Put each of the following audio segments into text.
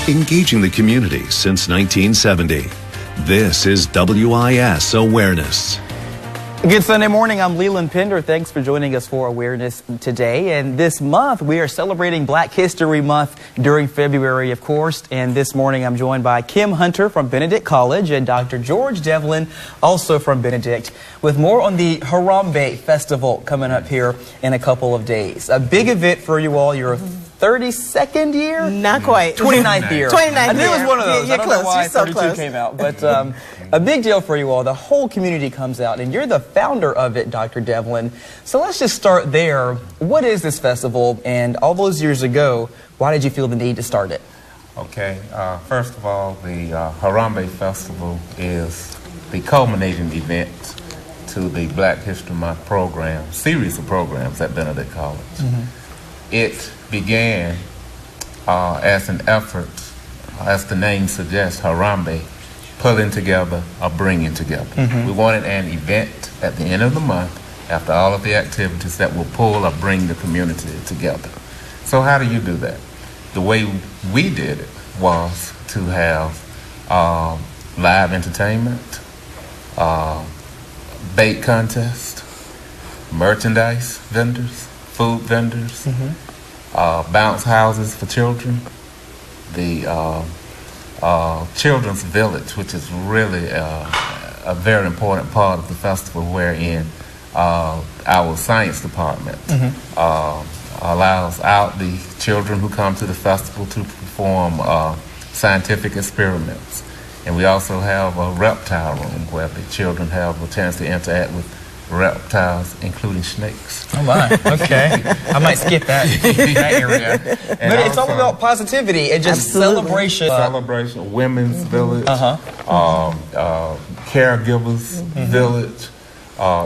engaging the community since 1970. This is WIS Awareness. Good Sunday morning. I'm Leland Pender. Thanks for joining us for Awareness today. And this month, we are celebrating Black History Month during February, of course. And this morning, I'm joined by Kim Hunter from Benedict College and Dr. George Devlin, also from Benedict, with more on the Harambee Festival coming up here in a couple of days. A big event for you all. Your 32nd year? Not quite. 29th year. 29th year. I knew it was one of those. You're I don't close. know why You're so 32 close. came out. But a big deal for you all. The whole community comes out, and you're the founder of it, Dr. Devlin. So let's just start there. What is this festival? And all those years ago, why did you feel the need to start it? Okay. First of all, the Harambee Festival is the culminating event to the Black History Month program, series of programs at Benedict College. It began as an effort, as the name suggests, Harambee, pulling together or bringing together. We wanted an event at the end of the month after all of the activities that will pull or bring the community together. So how do you do that? The way we did it was to have live entertainment, bake contest, merchandise vendors, food vendors, bounce houses for children, the Children's Village, which is really a very important part of the festival, wherein our science department allows out the children who come to the festival to perform scientific experiments. And we also have a reptile room where the children have a chance to interact with reptiles, including snakes. Oh my, okay. I might skip that area. But it's all about positivity and just celebration. Celebration, women's village, caregivers village.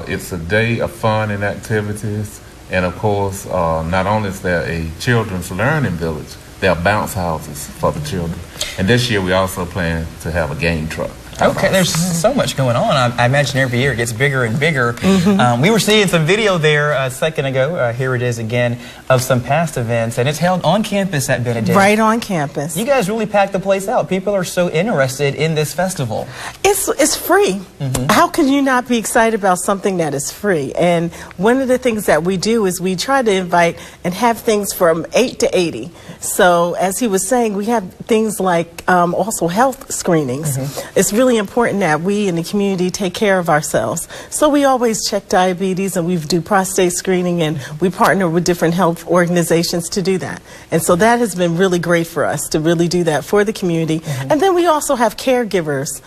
It's a day of fun and activities. And of course, not only is there a children's learning village, there are bounce houses for the children. And this year we also plan to have a game truck. Okay, there's so much going on. I imagine every year it gets bigger and bigger. We were seeing some video there a second ago. Here it is again of some past events, and it's held on campus at Benedict. Right on campus. You guys really packed the place out. People are so interested in this festival. It's free. How can you not be excited about something that is free? And one of the things that we do is we try to invite and have things from 8 to 80. So as he was saying, we have things like also health screenings. It's really important that we in the community take care of ourselves. So we always check diabetes, and we do prostate screening, and we partner with different health organizations to do that. And so that has been really great for us to really do that for the community. And then we also have caregivers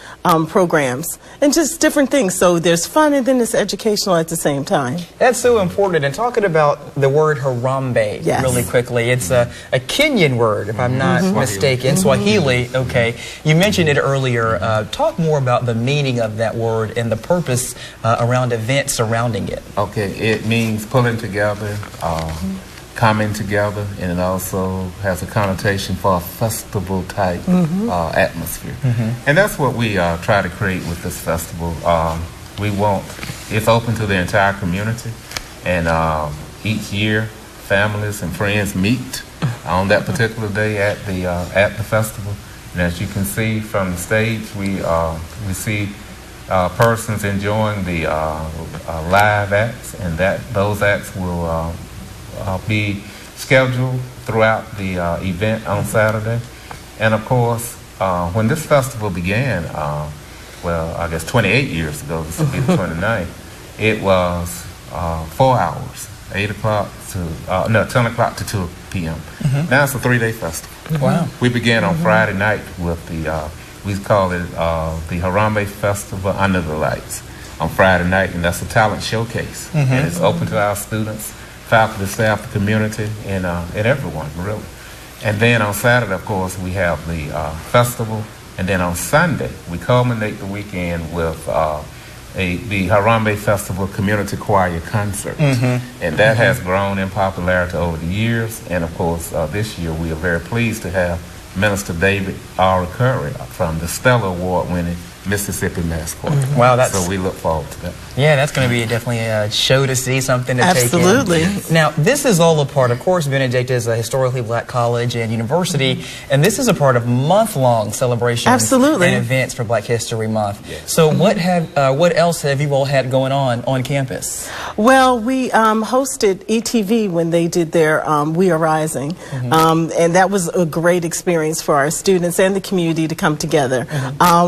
programs and just different things. So there's fun and then it's educational at the same time. That's so important. And talking about the word Harambee really quickly, it's a Kenyan word, if I'm not mistaken, Swahili. Okay, you mentioned it earlier. Talk more about the meaning of that word and the purpose around events surrounding it. Okay, it means pulling together, coming together, and it also has a connotation for a festival type atmosphere. And that's what we try to create with this festival. It's open to the entire community, and each year families and friends meet on that particular day at the festival. And as you can see from the stage, we see persons enjoying the live acts, and those acts will be scheduled throughout the event on Saturday. And of course, when this festival began, well, I guess 28 years ago, this will be the 29th, it was 4 hours, 10 o'clock to 2 p.m. Now it's a 3-day festival. Wow. We began on Friday night with we call it the Harambee Festival Under the Lights on Friday night, and that's a talent showcase. And it's open to our students, faculty, staff, the community, and everyone, really. And then on Saturday, of course, we have the festival, and then on Sunday, we culminate the weekend with the Harambee Festival Community Choir Concert. And that has grown in popularity over the years. And of course, this year we are very pleased to have Minister David R. Curry from the Stellar Award-winning Mississippi mascot. Wow, that's so we look forward to that. Yeah, that's going to be definitely a show to see, something to Absolutely. take in. Now, this is all a part, of course, Benedict is a historically black college and university, and this is a part of month-long celebrations Absolutely. and events for Black History Month. Yes. So what else have you all had going on campus? Well, we hosted ETV when they did their We Are Rising, and that was a great experience for our students and the community to come together.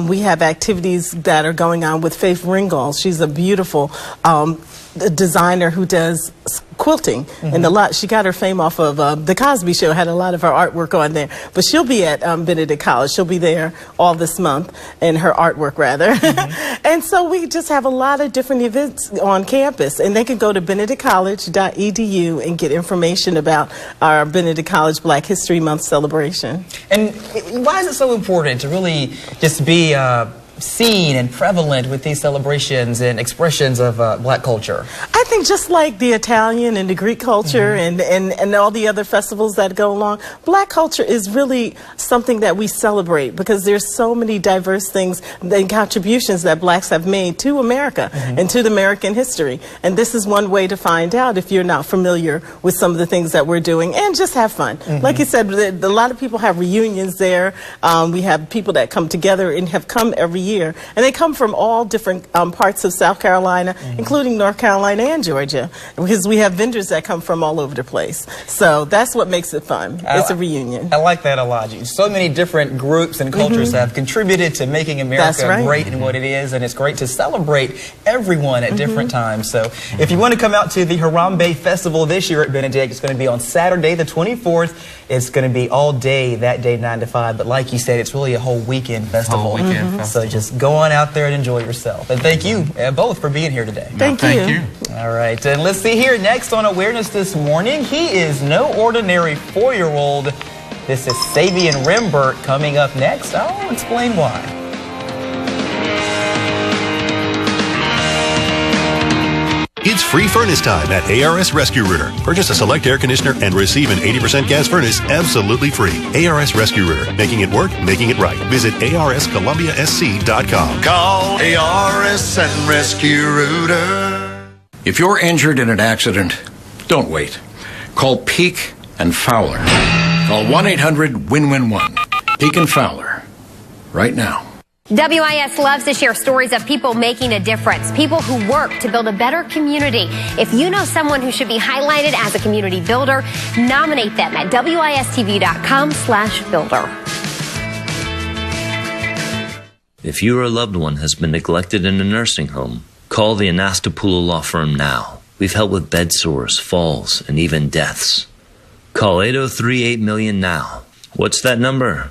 We have activities that are going on with Faith Ringgold. She's a beautiful designer who does quilting, and she got her fame off of The Cosby Show, had a lot of her artwork on there. But she'll be at Benedict College. She'll be there all this month, and her artwork rather. And so we just have a lot of different events on campus, and they can go to benedictcollege.edu and get information about our Benedict College Black History Month celebration. And why is it so important to really just be seen and prevalent with these celebrations and expressions of black culture? I think just like the Italian and the Greek culture and all the other festivals that go along, black culture is really something that we celebrate because there's so many diverse things and contributions that blacks have made to America and to the American history. And this is one way to find out if you're not familiar with some of the things that we're doing, and just have fun. Like you said, a lot of people have reunions there. We have people that come together and have come every year. And they come from all different parts of South Carolina, including North Carolina and Georgia, because we have vendors that come from all over the place. So that's what makes it fun. It's a reunion. I like that a lot. So many different groups and cultures have contributed to making America great in what it is, and it's great to celebrate everyone at different times. So if you want to come out to the Harambe Festival this year at Benedict, it's going to be on Saturday the 24th. It's going to be all day that day, 9 to 5. But like you said, it's really a whole weekend festival. Whole weekend festival. So just go on out there and enjoy yourself. And thank you both for being here today. Thank you. All right, and let's see here next on Awareness this morning. He is no ordinary 4-year-old. This is Savian Rembert coming up next. I'll explain why. It's free furnace time at ARS Rescue Rooter. Purchase a select air conditioner and receive an 80% gas furnace absolutely free. ARS Rescue Rooter. Making it work, making it right. Visit arscolumbiasc.com. Call ARS and Rescue Rooter. If you're injured in an accident, don't wait. Call Peak and Fowler. Call 1-800-WIN-WIN-1. Peak and Fowler. Right now. WIS loves to share stories of people making a difference, people who work to build a better community. If you know someone who should be highlighted as a community builder, nominate them at wistv.com/builder. If your loved one has been neglected in a nursing home, call the Anastapula Law Firm now. We've helped with bed sores, falls, and even deaths. Call 803-8-MILLION now. What's that number?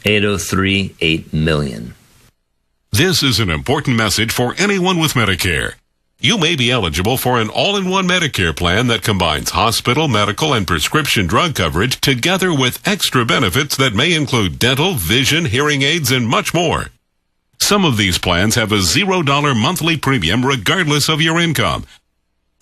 803-8-MILLION. This is an important message for anyone with Medicare. You may be eligible for an all-in-one Medicare plan that combines hospital, medical, and prescription drug coverage together with extra benefits that may include dental, vision, hearing aids, and much more. Some of these plans have a $0 monthly premium regardless of your income.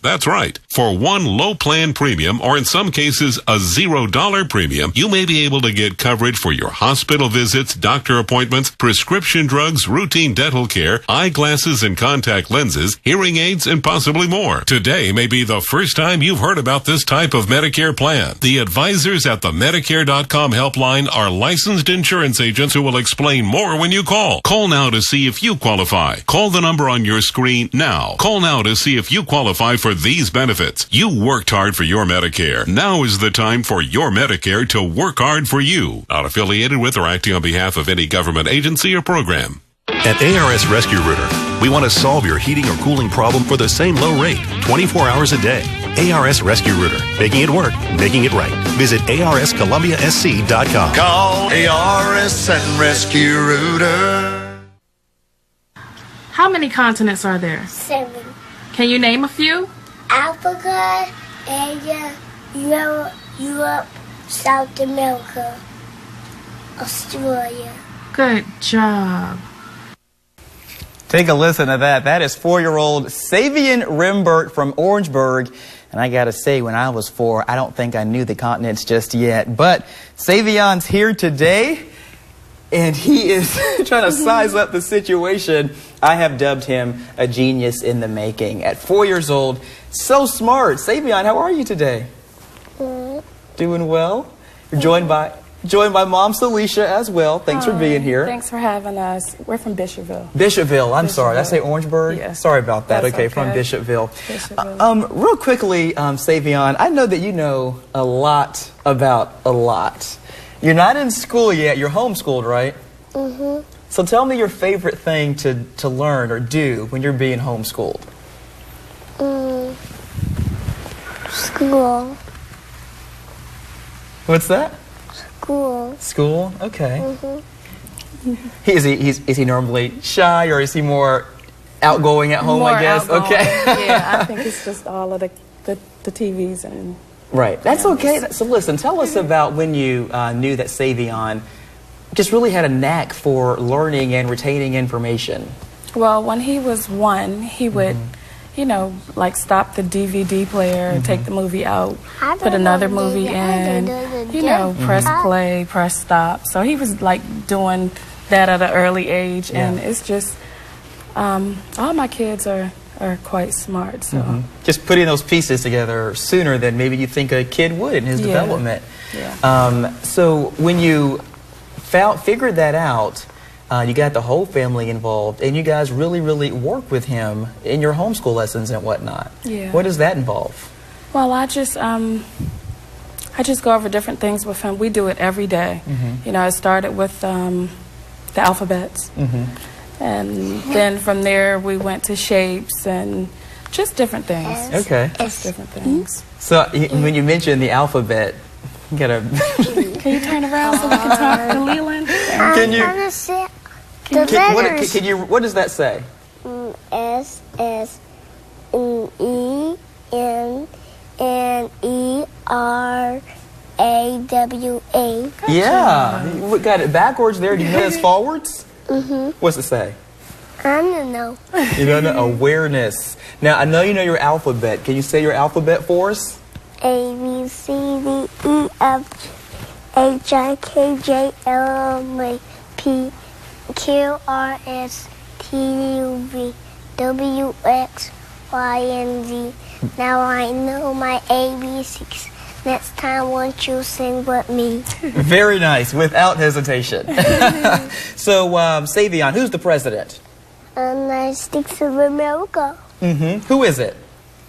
That's right. For one low plan premium, or in some cases a $0 premium, you may be able to get coverage for your hospital visits, doctor appointments, prescription drugs, routine dental care, eyeglasses and contact lenses, hearing aids, and possibly more. Today may be the first time you've heard about this type of Medicare plan. The advisors at the Medicare.com helpline are licensed insurance agents who will explain more when you call. Call now to see if you qualify. Call the number on your screen now. Call now to see if you qualify for these benefits. You worked hard for your Medicare. Now is the time for your Medicare to work hard for you. Not affiliated with or acting on behalf of any government agency or program. At ARS Rescue Rooter, we want to solve your heating or cooling problem for the same low rate, 24 hours a day. ARS Rescue Rooter, making it work, making it right. Visit arscolumbiasc.com. Call ARS and Rescue Rooter. How many continents are there? 7. Can you name a few? Africa, Asia, Europe, South America, Australia. Good job. Take a listen to that. That is 4-year-old Savian Rembert from Orangeburg. And I got to say, when I was 4, I don't think I knew the continents just yet. But Savian's here today. and he is trying to size up the situation. I have dubbed him a genius in the making. At 4 years old, so smart. Savion, how are you today? Good. Doing well. You're joined by Mom Celicia as well. Thanks for being here. Thanks for having us. We're from Bishopville. Bishopville. I'm sorry. Did I say Orangeburg? Yeah. Sorry about that. That's Okay, from okay. Bishopville. Real quickly, Savion, I know that you know a lot about a lot. You're not in school yet. You're homeschooled, right? Mm-hmm. So tell me your favorite thing to learn or do when you're being homeschooled. School. What's that? School. School? Okay. Mm-hmm. Is he normally shy, or is he more outgoing at home, More I guess? outgoing. Okay. Yeah, I think it's just all of the TVs and... Right. That's okay. So listen, tell us about when you knew that Savion just really had a knack for learning and retaining information. Well, when he was 1, he would, you know, like stop the DVD player, take the movie out, put another movie in, you know, press play, press stop. So he was like doing that at an early age, and it's just, all my kids are quite smart. So just putting those pieces together sooner than maybe you think a kid would in his development. Yeah. So when you figured that out, you got the whole family involved, and you guys really work with him in your homeschool lessons and whatnot. Yeah. What does that involve? Well, I just go over different things with him. We do it every day. You know, I started with the alphabets. And then from there, we went to shapes and just different things. Okay. Just different things. So when you mentioned the alphabet, you gotta... Can you turn around so we can talk to Leland? Can you... What does that say? S S E N N E R A W A. Yeah, we got it backwards there. Do you know that's forwards? What's it say? I don't know. You don't know? Awareness. Now, I know you know your alphabet. Can you say your alphabet for us? A B C D E F H I K J L M N P Q R S T U V W X Y and Z. Now I know my ABCs. Next time, won't you sing with me? Very nice, without hesitation. So, Savion, who's the president? United States of America. Who is it?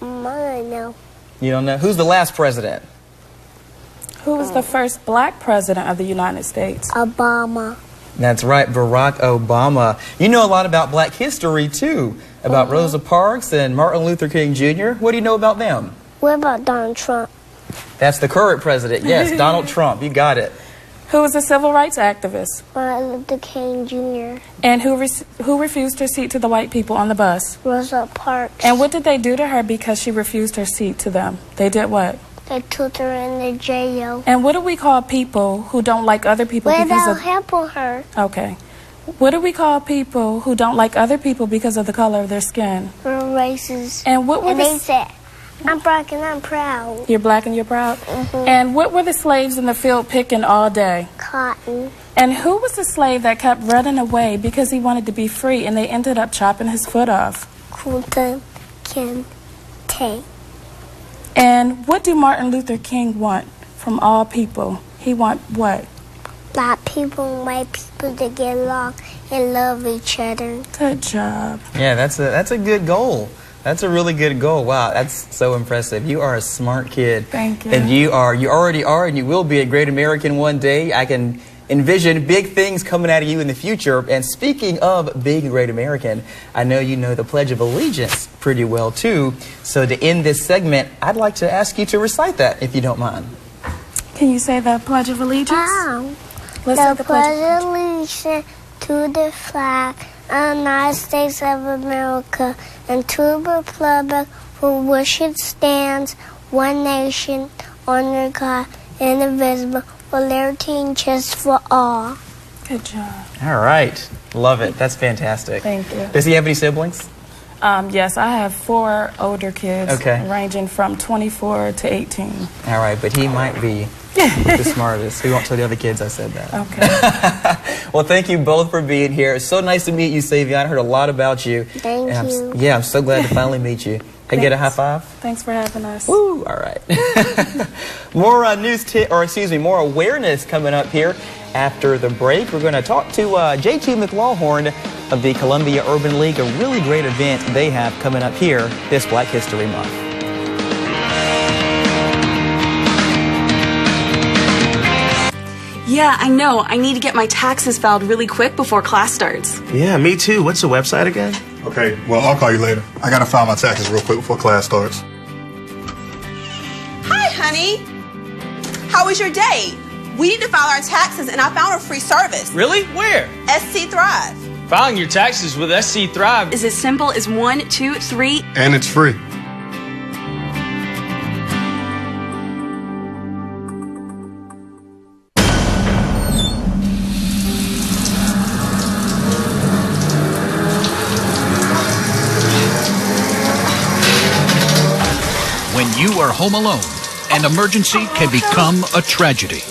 I don't know. You don't know? Who's the last president? Who was the first black president of the United States? Obama. That's right, Barack Obama. You know a lot about black history, too, about Rosa Parks and Martin Luther King Jr. What do you know about them? What about Donald Trump? That's the current president. Yes, Donald Trump. You got it. Who was a civil rights activist? Martin Luther King Jr. And who refused her seat to the white people on the bus? Rosa Parks. And what did they do to her because she refused her seat to them? They did what? They took her in the jail. And what do we call people who don't like other people without helping her? Okay. What do we call people who don't like other people because of the color of their skin? We're racist. And what were they said, I'm black and I'm proud. You're black and you're proud? And what were the slaves in the field picking all day? Cotton. And who was the slave that kept running away because he wanted to be free and they ended up chopping his foot off? Kunta Kinte. And what do Martin Luther King want from all people? He want what? Black people and white people to get along and love each other. Good job. Yeah, that's a good goal. That's a really good goal. Wow, that's so impressive. You are a smart kid. Thank you. And you already are, and you will be a great American one day. I can envision big things coming out of you in the future. And speaking of being a great American, I know you know the Pledge of Allegiance pretty well, too. So to end this segment, I'd like to ask you to recite that, if you don't mind. Can you say the Pledge of Allegiance? Let's say the Pledge of Allegiance to the flag of the United States of America and to the republic for which it stands, one nation, under God, indivisible, with liberty and justice for all. Good job. All right. Love it. That's fantastic. Thank you. Does he have any siblings? Yes, I have 4 older kids, Okay. ranging from 24 to 18. All right, but he might be The smartest. We won't tell the other kids I said that. Okay. Well, thank you both for being here. It's so nice to meet you, Savion. I heard a lot about you. Thank you. Yeah, I'm so glad to finally meet you. Can I get a high five? Thanks for having us. Woo! All right. More more awareness coming up here after the break. We're going to talk to JT McLawhorn of the Columbia Urban League, a really great event they have coming up here this Black History Month. Yeah, I know. I need to get my taxes filed really quick before class starts. Yeah, me too. What's the website again? Okay, well, I'll call you later. I gotta file my taxes real quick before class starts. Hi, honey. How was your day? We need to file our taxes, and I found a free service. Really? Where? SC Thrive. Filing your taxes with SC Thrive is as simple as 1, 2, 3. And it's free. When you are home alone, an emergency can become a tragedy.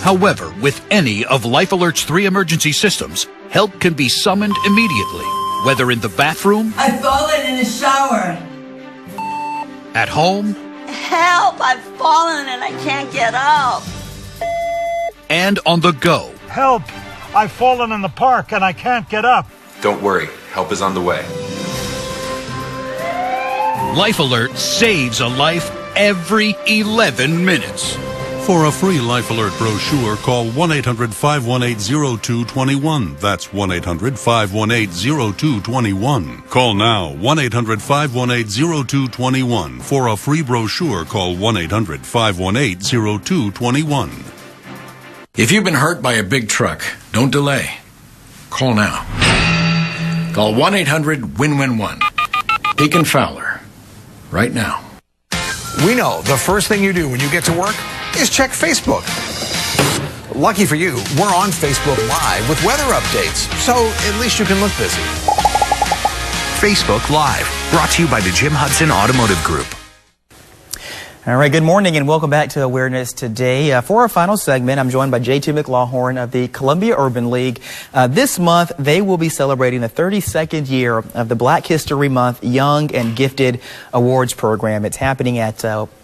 However, with any of Life Alert's 3 emergency systems, help can be summoned immediately, whether in the bathroom, I've fallen in the shower. at home, Help! I've fallen and I can't get up. and on the go. Help! I've fallen in the park and I can't get up. Don't worry, help is on the way. Life Alert saves a life every 11 minutes. For a free Life Alert brochure, call 1-800-518-0221. That's 1-800-518-0221. Call now, 1-800-518-0221. For a free brochure, call 1-800-518-0221. If you've been hurt by a big truck, don't delay. Call now. Call 1-800-WIN-WIN-1. Peak and Fowler. Right now. We know the first thing you do when you get to work is check Facebook. Lucky for you, we're on Facebook Live with weather updates, so at least you can look busy. Facebook Live, brought to you by the Jim Hudson Automotive Group. All right, good morning and welcome back to Awareness Today. For our final segment, I'm joined by JT McLawhorn of the Columbia Urban League. This month, they will be celebrating the 32nd year of the Black History Month Young and Gifted Awards Program. It's happening at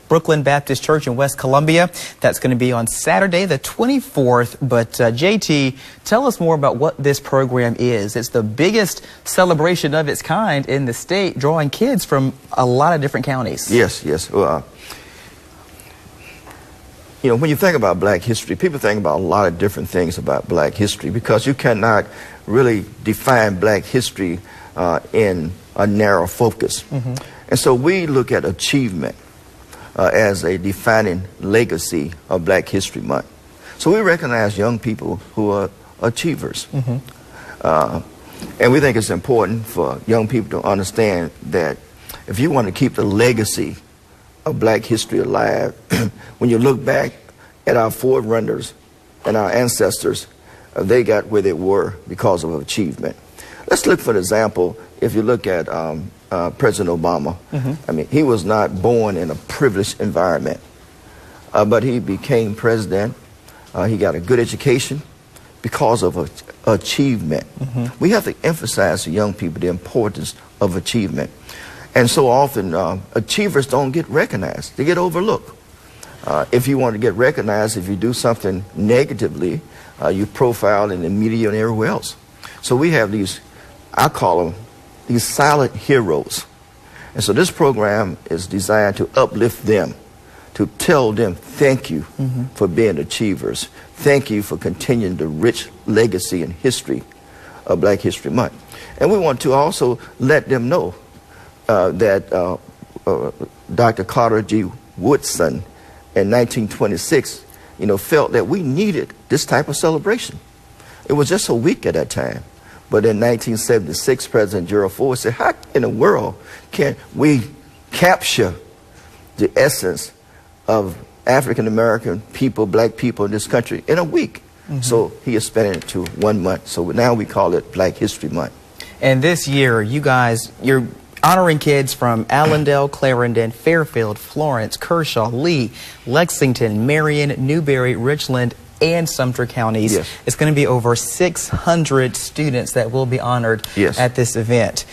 Brooklyn Baptist Church in West Columbia. That's going to be on Saturday, the 24th. But JT, tell us more about what this program is. It's the biggest celebration of its kind in the state, drawing kids from a lot of different counties. Yes. You know, when you think about Black history, people think about a lot of different things about Black history because you cannot really define Black history in a narrow focus. Mm-hmm. And so we look at achievement as a defining legacy of Black History Month. So we recognize young people who are achievers. Mm-hmm. And we think it's important for young people to understand that if you want to keep the legacy of Black history alive, when you look back at our forerunners and our ancestors, they got where they were because of achievement. Let's look, for example, if you look at President Obama. Mm-hmm. I mean, he was not born in a privileged environment, but he became president. He got a good education because of achievement. Mm-hmm. We have to emphasize to young people the importance of achievement. And so often, achievers don't get recognized. They get overlooked. If you want to get recognized, if you do something negatively, you profile in the media and everywhere else. So we have these, I call them, these silent heroes. And so this program is designed to uplift them, to tell them thank you for being achievers. Thank you for continuing the rich legacy and history of Black History Month. And we want to also let them know that Dr. Carter G. Woodson in 1926, felt that we needed this type of celebration. It was just a week at that time. But in 1976, President Gerald Ford said, how in the world can we capture the essence of African-American people, Black people in this country in a week? Mm-hmm. So he expanded it to 1 month. So now we call it Black History Month. And this year, you guys, you're honoring kids from Allendale, Clarendon, Fairfield, Florence, Kershaw, Lee, Lexington, Marion, Newberry, Richland, and Sumter counties. Yes. It's going to be over 600 students that will be honored Yes. at this event.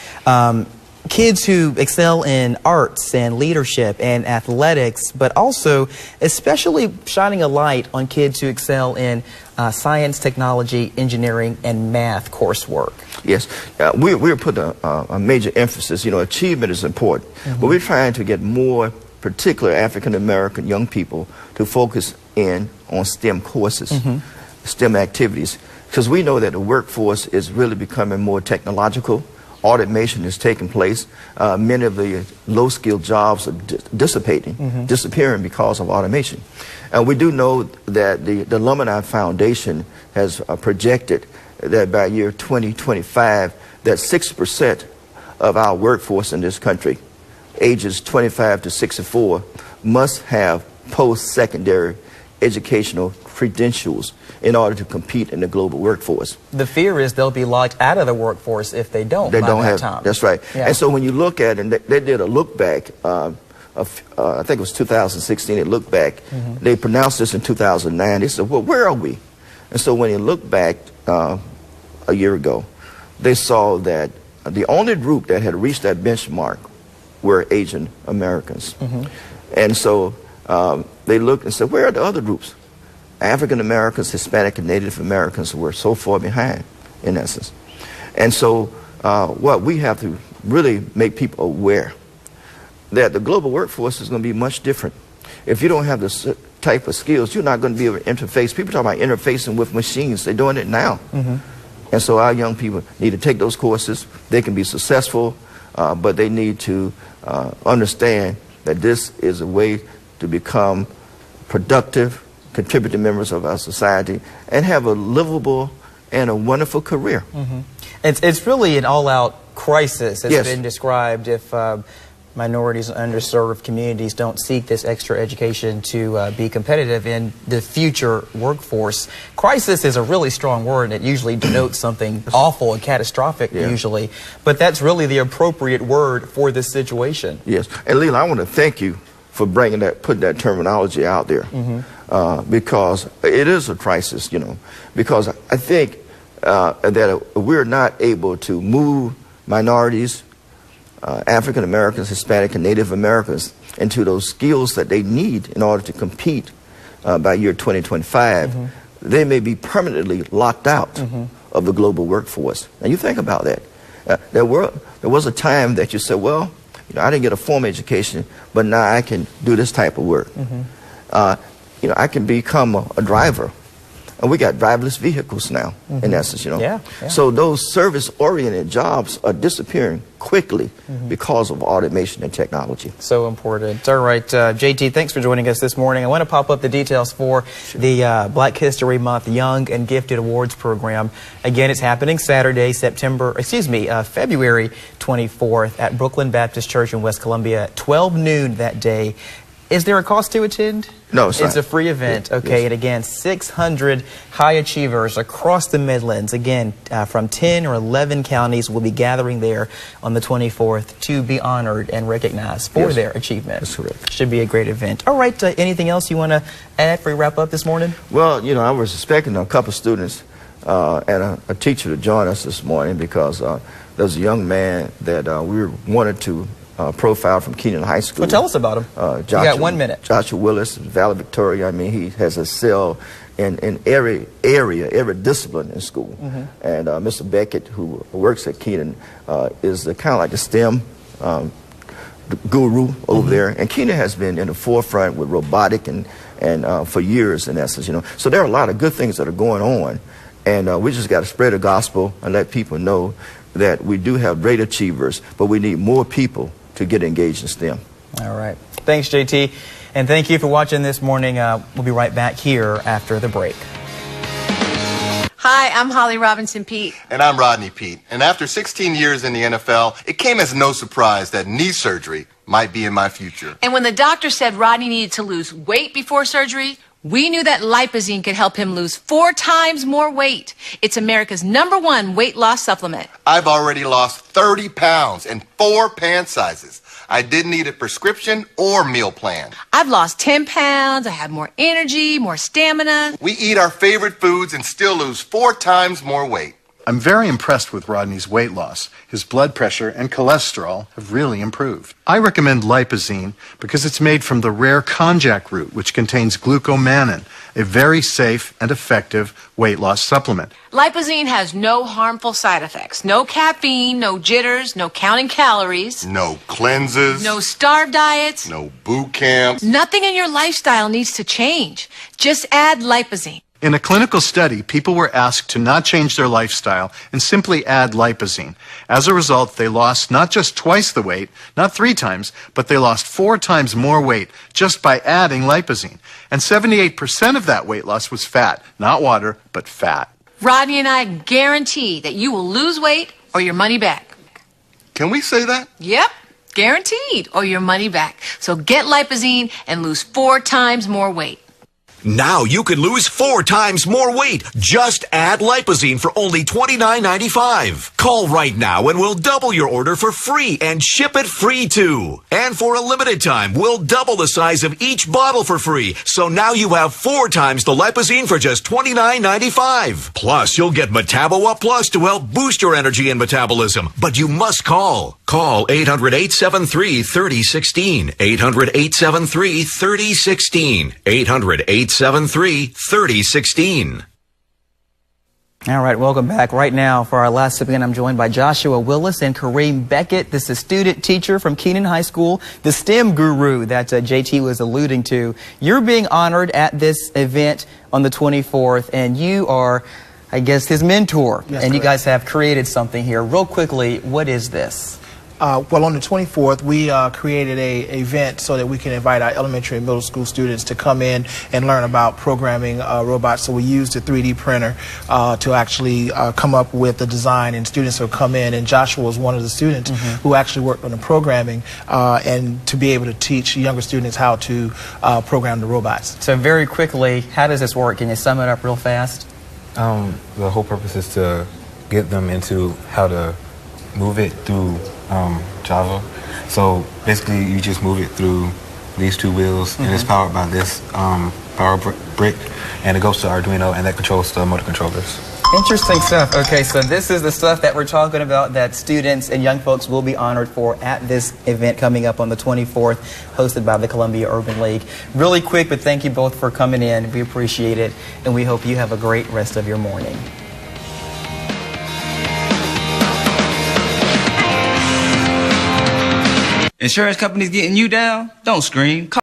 Kids who excel in arts and leadership and athletics, but also especially shining a light on kids who excel in science, technology, engineering, and math coursework. Yes, we're putting a major emphasis. You know, achievement is important, but we're trying to get more particular African-American young people to focus in on STEM courses, STEM activities, because we know that the workforce is really becoming more technological. Automation is taking place. Many of the low-skilled jobs are disappearing because of automation. And we do know that the Alumni Foundation has projected that by year 2025, that 6% of our workforce in this country, ages 25 to 64, must have post-secondary educational credentials in order to compete in the global workforce. The fear is they'll be locked out of the workforce if they don't. They by don't that have time. That's right. Yeah. And so when you look at it, and they did a look back of I think it was 2016. They looked back. They pronounced this in 2009. They said, "Well, where are we?" And so when you look back a year ago, they saw that the only group that had reached that benchmark were Asian Americans. And so they looked and said, "Where are the other groups?" African Americans, Hispanic, and Native Americans were so far behind, in essence. And so what we have to really make people aware that the global workforce is going to be much different. If you don't have this type of skills, you're not going to be able to interface. People talk about interfacing with machines. They're doing it now. And so our young people need to take those courses. They can be successful, but they need to understand that this is a way to become productive, contributing members of our society, and have a livable and a wonderful career. It's really an all-out crisis. It's Yes. been described if minorities and underserved communities don't seek this extra education to be competitive in the future workforce. Crisis is a really strong word, and it usually denotes something awful and catastrophic usually, but that's really the appropriate word for this situation. Yes, and Leila, I want to thank you for putting that terminology out there, because it is a crisis, you know, because I think that we're not able to move minorities, African Americans, Hispanic, and Native Americans into those skills that they need in order to compete by year 2025. They may be permanently locked out of the global workforce. Now you think about that. There was a time that you said, well, you know, I didn't get a formal education, but now I can do this type of work. You know, I can become a driver. And we got driverless vehicles now, in essence, you know. Yeah. So those service-oriented jobs are disappearing quickly because of automation and technology. So important. All right, JT, thanks for joining us this morning. I want to pop up the details for the Black History Month Young and Gifted Awards program. Again, it's happening Saturday, February 24th at Brooklyn Baptist Church in West Columbia at 12 noon that day. Is there a cost to attend? No, it's not. A free event. Yeah, okay, yes. and again, 600 high achievers across the Midlands, again, from 10 or 11 counties will be gathering there on the 24th to be honored and recognized for their achievement. That's correct. Should be a great event. All right, anything else you want to add before we wrap up this morning? Well, you know, I was expecting a couple students and a teacher to join us this morning because there's a young man that we wanted to profile from Kenan High School. Well, tell us about him. You got 1 minute. Joshua Willis, valedictorian. I mean, he has excelled in every area, every discipline in school. And Mr. Beckett, who works at Kenan, is kind of like the STEM guru over there. And Kenan has been in the forefront with robotic and for years, in essence, you know. So there are a lot of good things that are going on. And we just got to spread the gospel and let people know that we do have great achievers, but we need more people to get engaged in STEM. All right. Thanks, JT. And thank you for watching this morning. We'll be right back here after the break. Hi, I'm Holly Robinson Pete. And I'm Rodney Pete. And after 16 years in the NFL, it came as no surprise that knee surgery might be in my future. And when the doctor said Rodney needed to lose weight before surgery, We knew that Lipozene could help him lose 4 times more weight. It's America's #1 weight loss supplement. I've already lost 30 pounds in 4 pant sizes. I didn't need a prescription or meal plan. I've lost 10 pounds. I have more energy, more stamina. We eat our favorite foods and still lose 4 times more weight. I'm very impressed with Rodney's weight loss. His blood pressure and cholesterol have really improved. I recommend Lipozene because it's made from the rare konjac root, which contains glucomannan, a very safe and effective weight loss supplement. Lipozene has no harmful side effects. No caffeine, no jitters, no counting calories. No cleanses. No starved diets. No boot camps. Nothing in your lifestyle needs to change. Just add Lipozene. In a clinical study, people were asked to not change their lifestyle and simply add Lipozene. As a result, they lost not just twice the weight, not 3 times, but they lost 4 times more weight just by adding Lipozene. And 78% of that weight loss was fat, not water, but fat. Rodney and I guarantee that you will lose weight or your money back. Can we say that? Yep, guaranteed, or your money back. So get Lipozene and lose 4 times more weight. Now you can lose 4 times more weight. Just add Lipozene for only $29.95. Call right now and we'll double your order for free and ship it free too. And for a limited time, we'll double the size of each bottle for free. So now you have 4 times the Lipozene for just $29.95. Plus, you'll get Metabo Up Plus to help boost your energy and metabolism. But you must call. Call 800-873-3016. 800-873-3016. 800-873-3016. All right, welcome back. Right now, for our last segment, I'm joined by Joshua Willis and Kareem Beckett. This is a student teacher from Keenan High School, the STEM guru that JT was alluding to. You're being honored at this event on the 24th, and you are, I guess, his mentor. Yes, and correct. you guys have created something here. Real quickly, what is this? Well, on the 24th, we created an event so that we can invite our elementary and middle school students to come in and learn about programming robots. So we used a 3D printer to actually come up with the design, and students will come in. And Joshua was one of the students who actually worked on the programming and to be able to teach younger students how to program the robots. So very quickly, how does this work? Can you sum it up real fast? The whole purpose is to get them into how to move it through Java. So basically you just move it through these 2 wheels and it's powered by this power brick, and it goes to Arduino, and that controls the motor controllers. Interesting stuff. Okay, so this is the stuff that we're talking about that students and young folks will be honored for at this event coming up on the 24th, hosted by the Columbia Urban League. Really quick, but thank you both for coming in. We appreciate it, and we hope you have a great rest of your morning. Insurance companies getting you down? Don't scream.